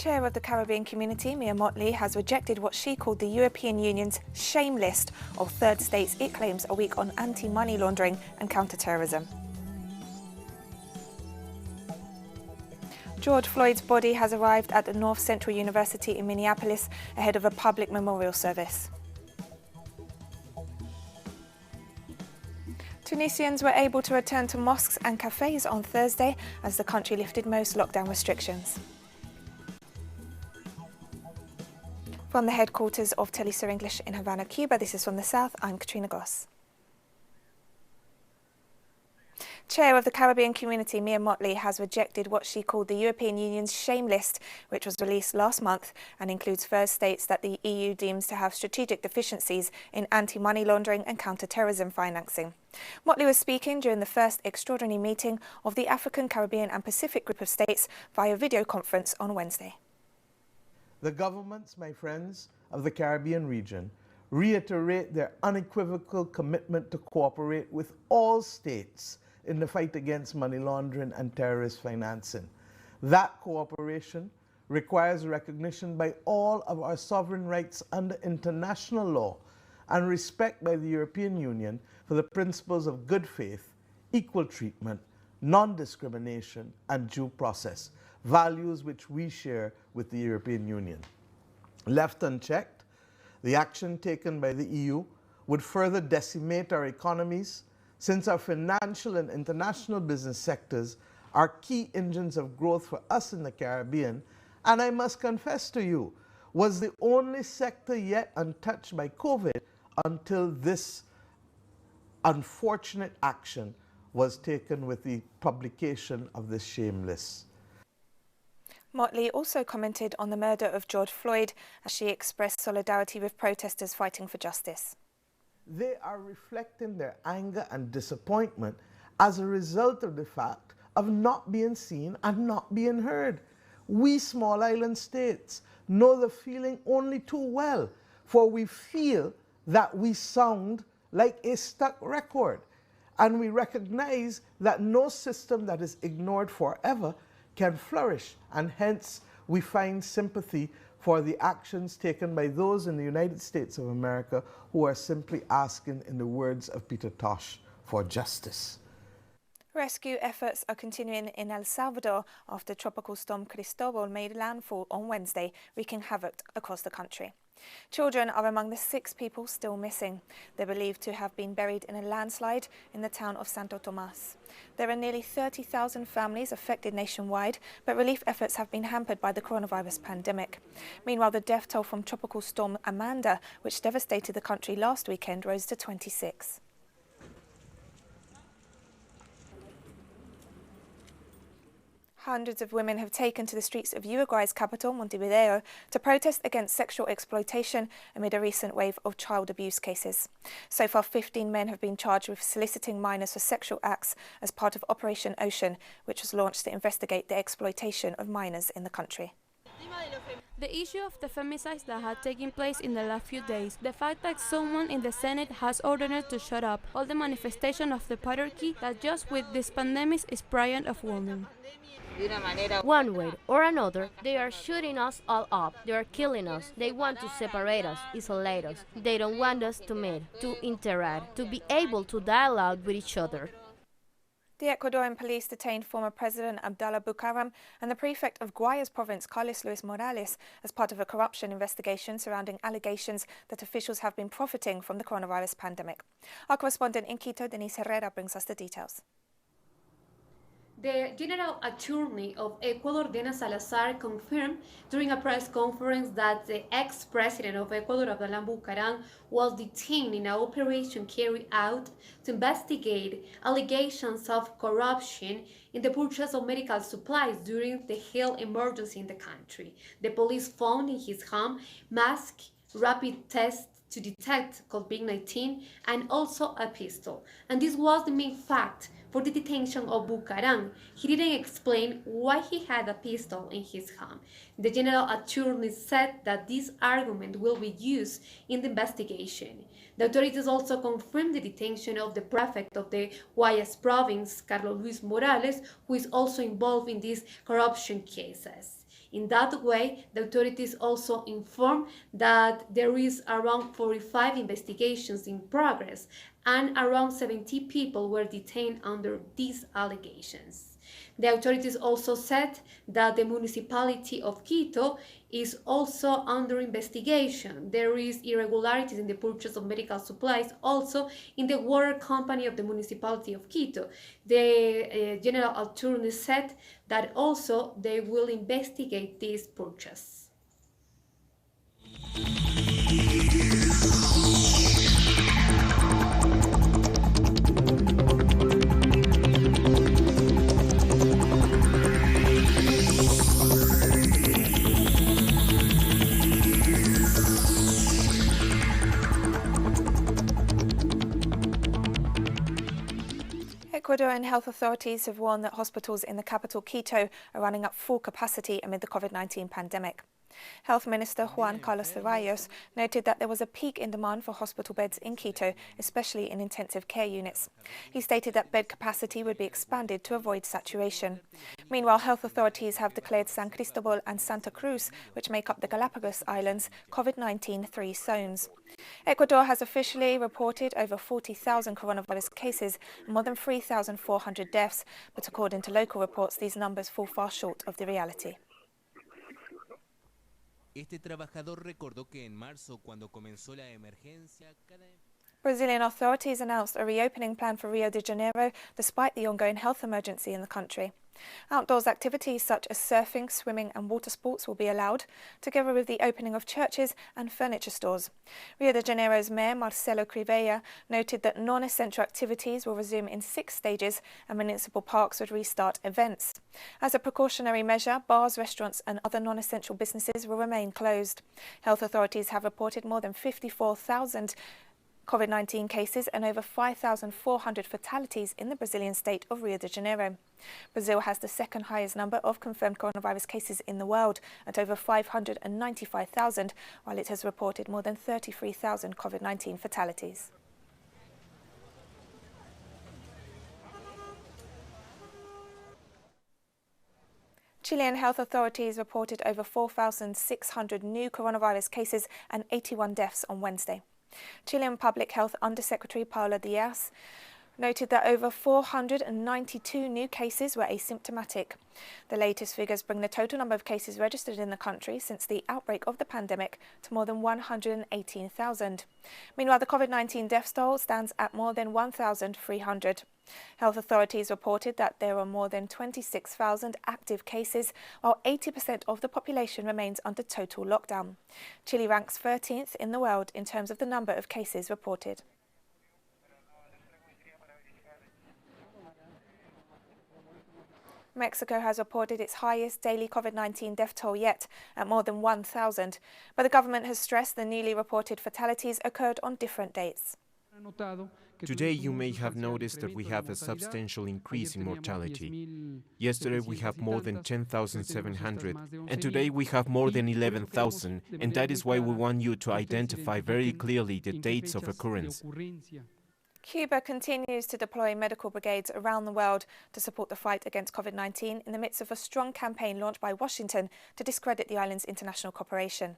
Chair of the Caribbean Community, Mia Mottley, has rejected what she called the European Union's shame list of third states it claims are weak on anti-money laundering and counter-terrorism. George Floyd's body has arrived at the North Central University in Minneapolis ahead of a public memorial service. Tunisians were able to return to mosques and cafes on Thursday as the country lifted most lockdown restrictions. From the headquarters of Telesur English in Havana, Cuba, this is From the South, I'm Katrina Goss. Chair of the Caribbean Community, Mia Mottley, has rejected what she called the European Union's shame list, which was released last month and includes first states that the EU deems to have strategic deficiencies in anti-money laundering and counter-terrorism financing. Mottley was speaking during the first extraordinary meeting of the African, Caribbean and Pacific Group of States via video conference on Wednesday. The governments, my friends, of the Caribbean region reiterate their unequivocal commitment to cooperate with all states in the fight against money laundering and terrorist financing. That cooperation requires recognition by all of our sovereign rights under international law and respect by the European Union for the principles of good faith, equal treatment, non-discrimination and due process, values which we share with the European Union. Left unchecked, the action taken by the EU would further decimate our economies, since our financial and international business sectors are key engines of growth for us in the Caribbean, and I must confess to you, was the only sector yet untouched by COVID until this unfortunate action was taken with the publication of this shame list. Mottley also commented on the murder of George Floyd as she expressed solidarity with protesters fighting for justice. They are reflecting their anger and disappointment as a result of the fact of not being seen and not being heard. We small island states know the feeling only too well, for we feel that we sound like a stuck record, and we recognize that no system that is ignored forever can flourish, and hence we find sympathy for the actions taken by those in the United States of America who are simply asking, in the words of Peter Tosh, for justice. Rescue efforts are continuing in El Salvador after Tropical Storm Cristobal made landfall on Wednesday, wreaking havoc across the country. Children are among the 6 people still missing. They're believed to have been buried in a landslide in the town of Santo Tomas. There are nearly 30,000 families affected nationwide, but relief efforts have been hampered by the coronavirus pandemic. Meanwhile, the death toll from Tropical Storm Amanda, which devastated the country last weekend, rose to 26. Hundreds of women have taken to the streets of Uruguay's capital, Montevideo, to protest against sexual exploitation amid a recent wave of child abuse cases. So far, 15 men have been charged with soliciting minors for sexual acts as part of Operation Ocean, which was launched to investigate the exploitation of minors in the country. The issue of the femicides that had taken place in the last few days, the fact that someone in the Senate has ordered it to shut up, all the manifestation of the patriarchy that just with this pandemic is preying of women. One way or another, they are shooting us all up. They are killing us. They want to separate us, isolate us. They don't want us to meet, to interact, to be able to dialogue with each other. The Ecuadorian police detained former President Abdallah Bucaram and the prefect of Guayas province, Carlos Luis Morales, as part of a corruption investigation surrounding allegations that officials have been profiting from the coronavirus pandemic. Our correspondent in Quito, Denise Herrera, brings us the details. The General Attorney of Ecuador, Diana Salazar, confirmed during a press conference that the ex-president of Ecuador, Abdallah Bucaram, was detained in an operation carried out to investigate allegations of corruption in the purchase of medical supplies during the health emergency in the country. The police found in his home masks, rapid tests to detect COVID-19, and also a pistol. And this was the main fact for the detention of Bucaram. He didn't explain why he had a pistol in his home. The general attorney said that this argument will be used in the investigation. The authorities also confirmed the detention of the prefect of the Guayas province, Carlos Luis Morales, who is also involved in these corruption cases. In that way, the authorities also informed that there is around 45 investigations in progress and around 70 people were detained under these allegations. The authorities also said that the municipality of Quito is also under investigation. There is irregularities in the purchase of medical supplies, also in the water company of the municipality of Quito. The general attorney said that also they will investigate this purchase. Ecuadorian health authorities have warned that hospitals in the capital Quito are running at full capacity amid the COVID-19 pandemic. Health Minister Juan Carlos Ceballos noted that there was a peak in demand for hospital beds in Quito, especially in intensive care units. He stated that bed capacity would be expanded to avoid saturation. Meanwhile, health authorities have declared San Cristobal and Santa Cruz, which make up the Galapagos Islands, COVID-19 free zones. Ecuador has officially reported over 40,000 coronavirus cases and more than 3,400 deaths, but according to local reports, these numbers fall far short of the reality. Este trabajador recordó que en marzo, cuando comenzó la emergencia, Brazilian authorities announced a reopening plan for Rio de Janeiro despite the ongoing health emergency in the country. Outdoors activities such as surfing, swimming and water sports will be allowed, together with the opening of churches and furniture stores. Rio de Janeiro's Mayor Marcelo Crivella noted that non-essential activities will resume in 6 stages and municipal parks would restart events. As a precautionary measure, bars, restaurants and other non-essential businesses will remain closed. Health authorities have reported more than 54,000 COVID-19 cases and over 5,400 fatalities in the Brazilian state of Rio de Janeiro. Brazil has the second highest number of confirmed coronavirus cases in the world at over 595,000, while it has reported more than 33,000 COVID-19 fatalities. Chilean health authorities reported over 4,600 new coronavirus cases and 81 deaths on Wednesday. Chilean Public Health Undersecretary Paula Diaz noted that over 492 new cases were asymptomatic. The latest figures bring the total number of cases registered in the country since the outbreak of the pandemic to more than 118,000. Meanwhile, the COVID-19 death toll stands at more than 1,300. Health authorities reported that there are more than 26,000 active cases, while 80% of the population remains under total lockdown. Chile ranks 13th in the world in terms of the number of cases reported. Mexico has reported its highest daily COVID-19 death toll yet, at more than 1,000, but the government has stressed the newly reported fatalities occurred on different dates. Today you may have noticed that we have a substantial increase in mortality. Yesterday we have more than 10,700 and today we have more than 11,000, and that is why we want you to identify very clearly the dates of occurrence. Cuba continues to deploy medical brigades around the world to support the fight against COVID-19 in the midst of a strong campaign launched by Washington to discredit the island's international cooperation.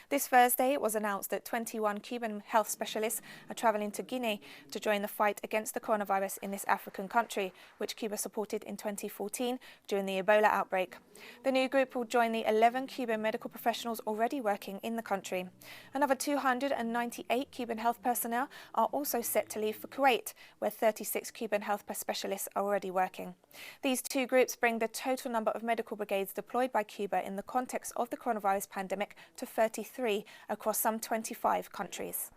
This Thursday, it was announced that 21 Cuban health specialists are travelling to Guinea to join the fight against the coronavirus in this African country, which Cuba supported in 2014 during the Ebola outbreak. The new group will join the 11 Cuban medical professionals already working in the country. Another 298 Cuban health personnel are also set to leave for Kuwait, where 36 Cuban health specialists are already working. These two groups bring the total number of medical brigades deployed by Cuba in the context of the coronavirus pandemic to 33 across some 25 countries.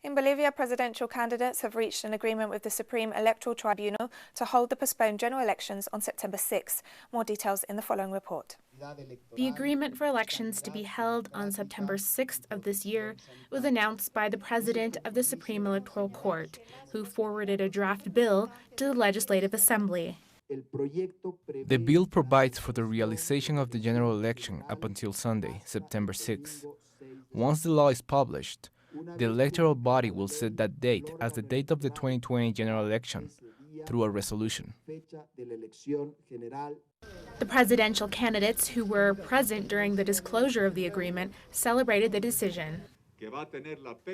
In Bolivia, presidential candidates have reached an agreement with the Supreme Electoral Tribunal to hold the postponed general elections on September 6. More details in the following report. The agreement for elections to be held on September 6th of this year was announced by the President of the Supreme Electoral Court, who forwarded a draft bill to the Legislative Assembly. The bill provides for the realization of the general election up until Sunday, September 6. Once the law is published, the electoral body will set that date as the date of the 2020 general election. through a resolution. The presidential candidates who were present during the disclosure of the agreement celebrated the decision.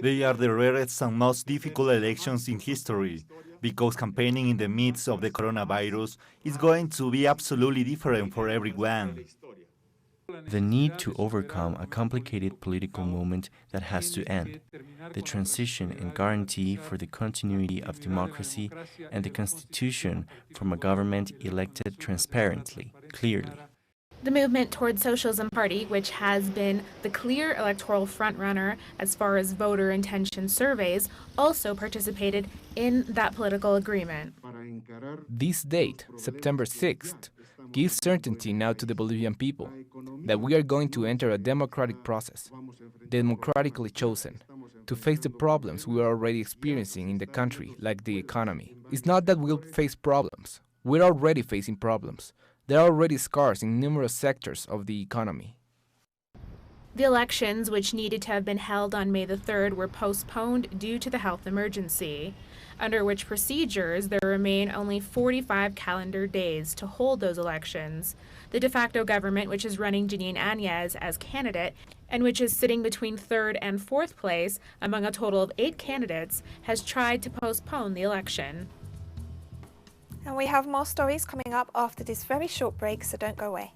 They are the rarest and most difficult elections in history, because campaigning in the midst of the coronavirus is going to be absolutely different for everyone. The need to overcome a complicated political moment that has to end, the transition and guarantee for the continuity of democracy, and the constitution from a government elected transparently, clearly. The movement toward Socialism Party, which has been the clear electoral frontrunner as far as voter intention surveys, also participated in that political agreement. This date, September 6th, gives certainty now to the Bolivian people that we are going to enter a democratic process, democratically chosen, to face the problems we are already experiencing in the country, like the economy. It's not that we'll face problems. We're already facing problems. There are already scars in numerous sectors of the economy. The elections, which needed to have been held on May the 3rd, were postponed due to the health emergency, under which procedures there remain only 45 calendar days to hold those elections. The de facto government, which is running Janine Áñez as candidate, and which is sitting between 3rd and 4th place among a total of 8 candidates, has tried to postpone the election. And we have more stories coming up after this very short break, so don't go away.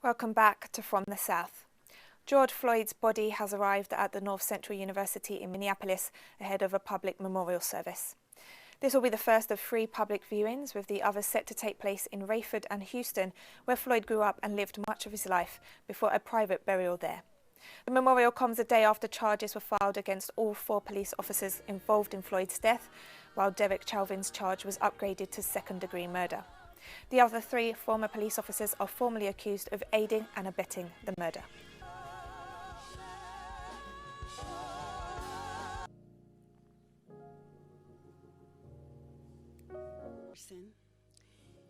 Welcome back to From the South. George Floyd's body has arrived at the North Central University in Minneapolis ahead of a public memorial service. This will be the first of 3 public viewings, with the others set to take place in Rayford and Houston, where Floyd grew up and lived much of his life, before a private burial there. The memorial comes a day after charges were filed against all 4 police officers involved in Floyd's death, while Derek Chauvin's charge was upgraded to second-degree murder. The other 3 former police officers are formally accused of aiding and abetting the murder.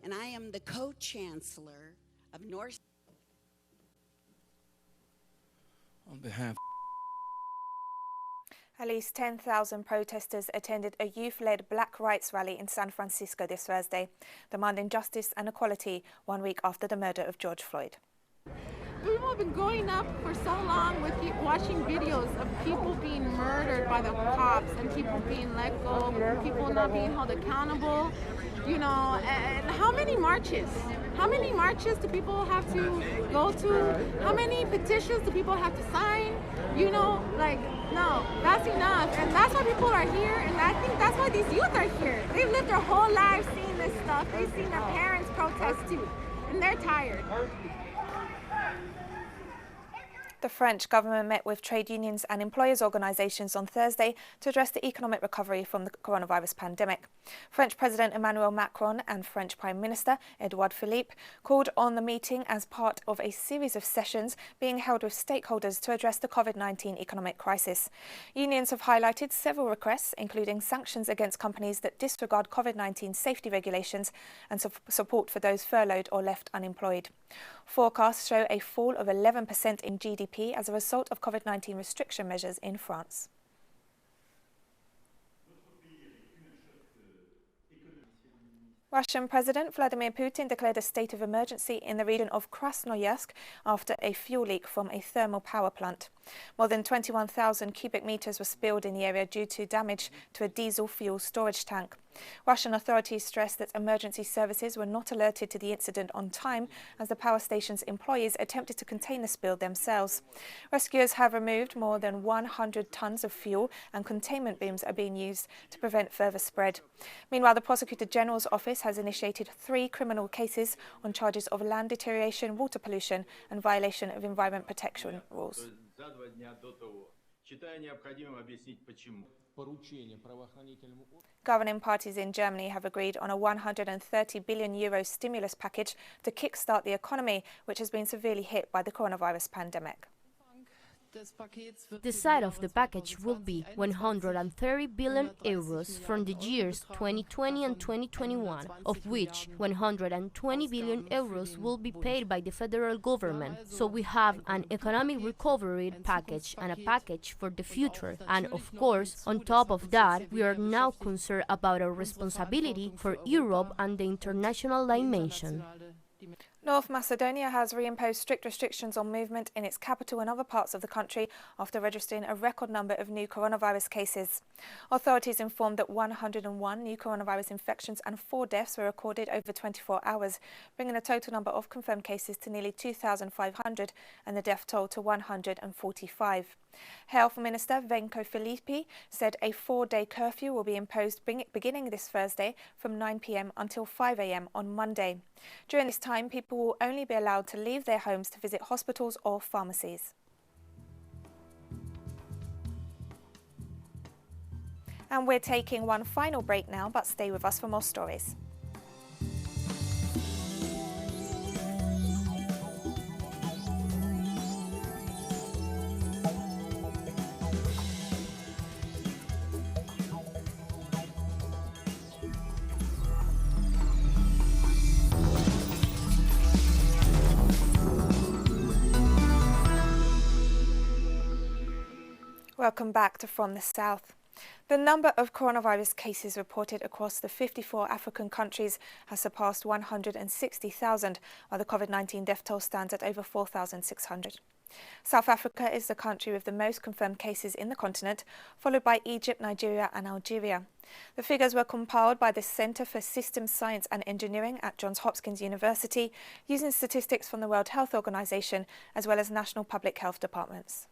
And I am the co-chancellor of North. On behalf. At least 10,000 protesters attended a youth-led Black Rights rally in San Francisco this Thursday, demanding justice and equality 1 week after the murder of George Floyd. People have been growing up for so long with watching videos of people being murdered by the cops and people being let go, people not being held accountable, you know, and how many marches? How many marches do people have to go to? How many petitions do people have to sign? You know, like, no, that's enough. And that's why people are here, and I think that's why these youth are here. They've lived their whole lives seeing this stuff. They've seen their parents protest too, and they're tired. The French government met with trade unions and employers' organisations on Thursday to address the economic recovery from the coronavirus pandemic. French President Emmanuel Macron and French Prime Minister Edouard Philippe called on the meeting as part of a series of sessions being held with stakeholders to address the COVID-19 economic crisis. Unions have highlighted several requests, including sanctions against companies that disregard COVID-19 safety regulations and support for those furloughed or left unemployed. Forecasts show a fall of 11% in GDP as a result of COVID-19 restriction measures in France. Russian President Vladimir Putin declared a state of emergency in the region of Krasnoyarsk after a fuel leak from a thermal power plant. More than 21,000 cubic meters were spilled in the area due to damage to a diesel fuel storage tank. Russian authorities stressed that emergency services were not alerted to the incident on time as the power station's employees attempted to contain the spill themselves. Rescuers have removed more than 100 tons of fuel, and containment booms are being used to prevent further spread. Meanwhile, the Prosecutor General's office has initiated 3 criminal cases on charges of land deterioration, water pollution and violation of environment protection rules. Governing parties in Germany have agreed on a €130 billion stimulus package to kickstart the economy, which has been severely hit by the coronavirus pandemic. The side of the package will be 130 billion euros from the years 2020 and 2021, of which 120 billion euros will be paid by the federal government. So we have an economic recovery package and a package for the future. And of course, on top of that, we are now concerned about our responsibility for Europe and the international dimension. North Macedonia has reimposed strict restrictions on movement in its capital and other parts of the country after registering a record number of new coronavirus cases. Authorities informed that 101 new coronavirus infections and 4 deaths were recorded over 24 hours, bringing the total number of confirmed cases to nearly 2,500 and the death toll to 145. Health Minister Venko Filippi said a 4-day curfew will be imposed beginning this Thursday from 9 p.m. until 5 a.m. on Monday. During this time, people will only be allowed to leave their homes to visit hospitals or pharmacies. And we're taking one final break now, but stay with us for more stories. Welcome back to From the South. The number of coronavirus cases reported across the 54 African countries has surpassed 160,000, while the COVID-19 death toll stands at over 4,600. South Africa is the country with the most confirmed cases in the continent, followed by Egypt, Nigeria and Algeria. The figures were compiled by the Centre for Systems Science and Engineering at Johns Hopkins University, using statistics from the World Health Organization as well as national public health departments.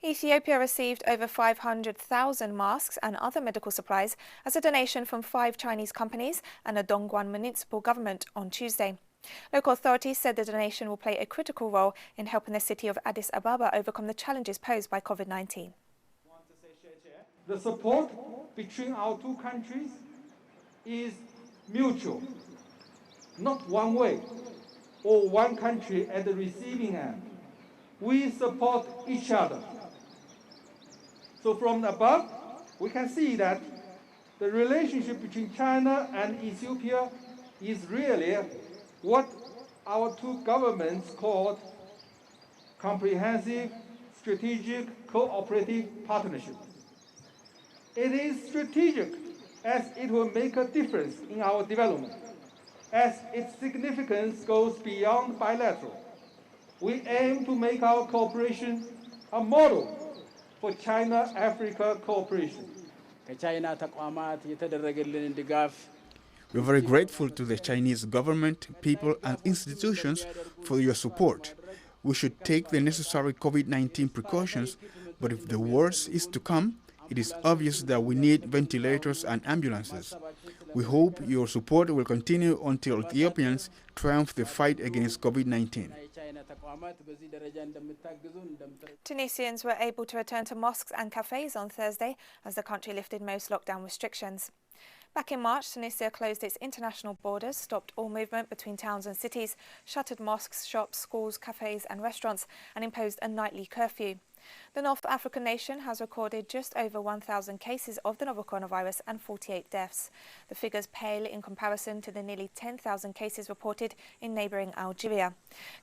Ethiopia received over 500,000 masks and other medical supplies as a donation from 5 Chinese companies and the Dongguan municipal government on Tuesday. Local authorities said the donation will play a critical role in helping the city of Addis Ababa overcome the challenges posed by COVID-19. The support between our two countries is mutual, not one way or one country at the receiving end. We support each other. So from above, we can see that the relationship between China and Ethiopia is really what our two governments called comprehensive, strategic, cooperative partnership. It is strategic as it will make a difference in our development, as its significance goes beyond bilateral. We aim to make our cooperation a model for China-Africa cooperation. We're very grateful to the Chinese government, people and institutions for your support. We should take the necessary COVID-19 precautions, but if the worst is to come, it is obvious that we need ventilators and ambulances. We hope your support will continue until Ethiopians triumph the fight against COVID-19. Tunisians were able to return to mosques and cafes on Thursday as the country lifted most lockdown restrictions. Back in March, Tunisia closed its international borders, stopped all movement between towns and cities, shuttered mosques, shops, schools, cafes and restaurants, and imposed a nightly curfew. The North African nation has recorded just over 1,000 cases of the novel coronavirus and 48 deaths. The figures pale in comparison to the nearly 10,000 cases reported in neighbouring Algeria.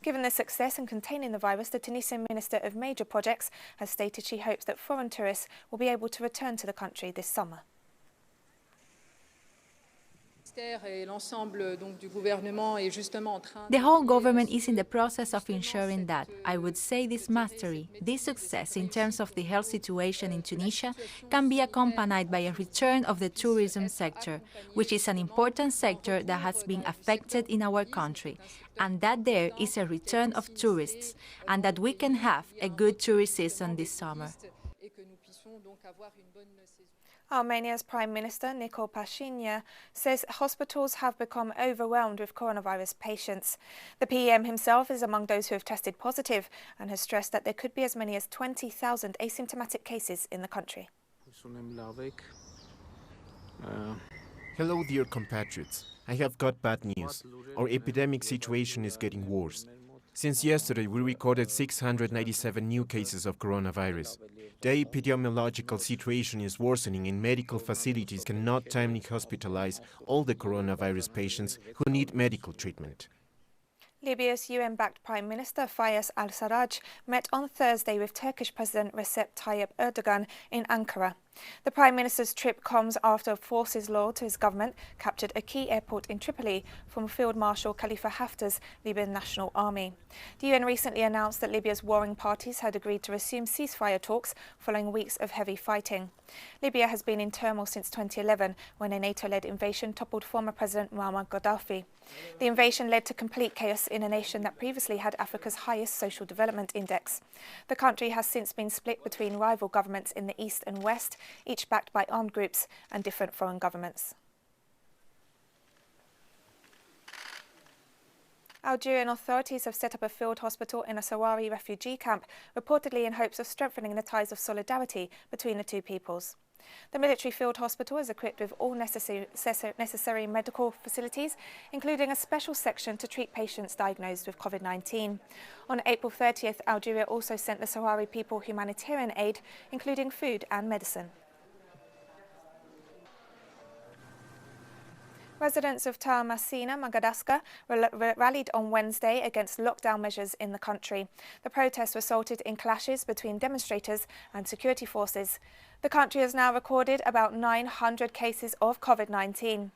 Given the success in containing the virus, the Tunisian Minister of Major Projects has stated she hopes that foreign tourists will be able to return to the country this summer. The whole government is in the process of ensuring that, I would say, this mastery, this success in terms of the health situation in Tunisia can be accompanied by a return of the tourism sector, which is an important sector that has been affected in our country, and that there is a return of tourists, and that we can have a good tourist season this summer. Armenia's Prime Minister Nikol Pashinyan says hospitals have become overwhelmed with coronavirus patients. The PM himself is among those who have tested positive and has stressed that there could be as many as 20,000 asymptomatic cases in the country. Hello, dear compatriots. I have got bad news. Our epidemic situation is getting worse. Since yesterday, we recorded 697 new cases of coronavirus. The epidemiological situation is worsening and medical facilities cannot timely hospitalize all the coronavirus patients who need medical treatment. Libya's UN-backed Prime Minister Fayez al-Sarraj met on Thursday with Turkish President Recep Tayyip Erdogan in Ankara. The Prime Minister's trip comes after forces loyal to his government captured a key airport in Tripoli from Field Marshal Khalifa Haftar's Libyan National Army. The UN recently announced that Libya's warring parties had agreed to resume ceasefire talks following weeks of heavy fighting. Libya has been in turmoil since 2011 when a NATO-led invasion toppled former President Muammar Gaddafi. The invasion led to complete chaos in a nation that previously had Africa's highest social development index. The country has since been split between rival governments in the east and west, each backed by armed groups and different foreign governments. Algerian authorities have set up a field hospital in a Sahrawi refugee camp, reportedly in hopes of strengthening the ties of solidarity between the two peoples. The military field hospital is equipped with all necessary medical facilities, including a special section to treat patients diagnosed with COVID-19. On April 30th, Algeria also sent the Sahrawi people humanitarian aid, including food and medicine. Residents of Toamasina, Madagascar, rallied on Wednesday against lockdown measures in the country. The protests resulted in clashes between demonstrators and security forces. The country has now recorded about 900 cases of COVID-19.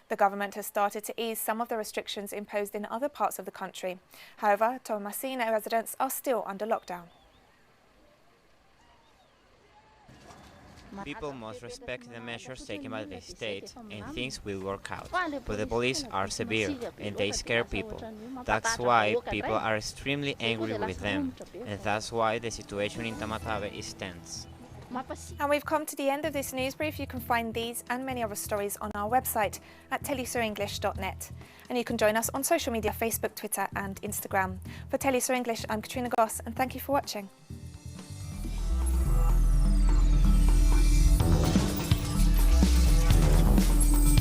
The government has started to ease some of the restrictions imposed in other parts of the country. However, Toamasina residents are still under lockdown. People must respect the measures taken by the state and things will work out. But the police are severe and they scare people. That's why people are extremely angry with them. And that's why the situation in Tamatave is tense. And we've come to the end of this news brief. You can find these and many other stories on our website at telesurenglish.net. And you can join us on social media, Facebook, Twitter and Instagram. For Telesur English, I'm Katrina Goss and thank you for watching.